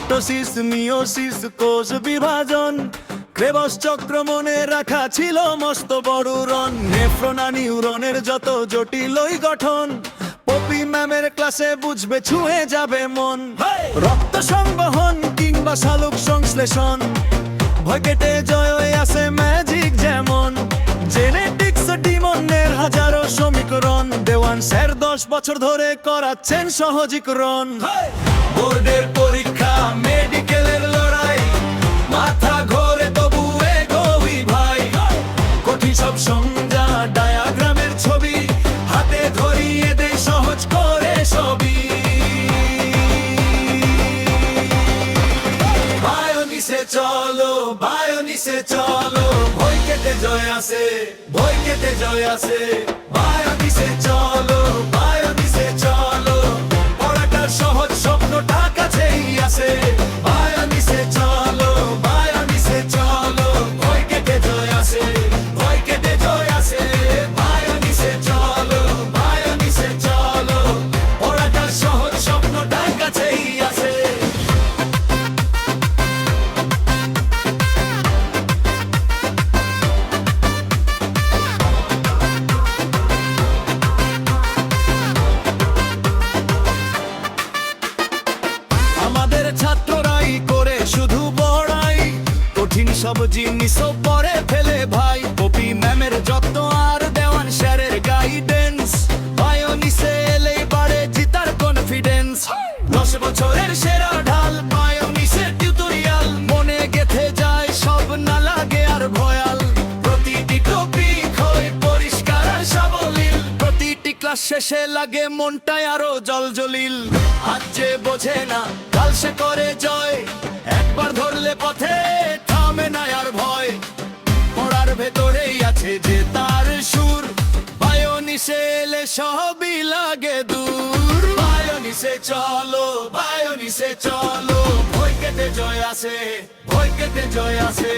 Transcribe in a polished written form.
mitosis meiosis কোষ বিভাজন Krebs চক্র মনে রাখা ছিল মস্ত বড় রন নেফ্রোনা নিউরনের যত জটিলই গঠন পপি ম্যামের ক্লাসে বুঝবে ছুঁয়ে যাবে মন রক্ত সংবহন কিংবা শালুক সংশ্লেষণ ভয় কেটে জয় আছে ম্যাজিক যেমন জেনেটিক্স ডিমনের হাজারো সমীকরণ দেওয়ান স্যার 10 বছর ধরে করাচ্ছেন সহজীকরণ বোর্ডের পরীক্ষা মেডিকেলের লড়াই মাথা ঘোরে তবু এগোই ভাই কঠিন সব সংজ্ঞা ডায়াগ্রামের ছবি হাতে ধরিয়ে দে সহজ করে সবই বায়োনিসে চলো ভয় কেটে জয় আসে ভয় কেটে জয় আসে বায়োনিসে চলো পড়াটা সহজ স্বপ্নটা কাছেই আসে বায়োনিসে চলো ভয় কেটে জয় আসে ভয় কেটে জয় আসে বায়োনিসে চলো পড়াটা সহজ স্বপ্নটা কাছেই আসে আমাদের ছাত্ররাই করে শুধু বড়াই কঠিন সব জিনিসও পরে ফেলে ভাই পপি ম্যামের যত্ন আর দেওয়ান স্যারের গাইডেন্স বায়োনিসে এলেই বাড়ে জিতার কনফিডেন্স 10 বছরের সেরা ঢাল বায়োনিসের টিউটোরিয়াল মনে গেথে যায় সব না লাগে আর ভয়াল প্রতিটি টপিক হয় পরিষ্কার আর সাবলীল প্রতিটি ক্লাস শেষে লাগে মনটায় আরো জলজলিল আজ যে বোঝে না কাল সে করে জয় একবার ধরলে পথে থামে না আর ভয় পড়ার ভেতরেই আছে যে তার সুর বায়োনিসে এলে সবই লাগে দূর বায়োনিসে চলো ভয় কেটে জয় আসে ভয় কেটে জয় আসে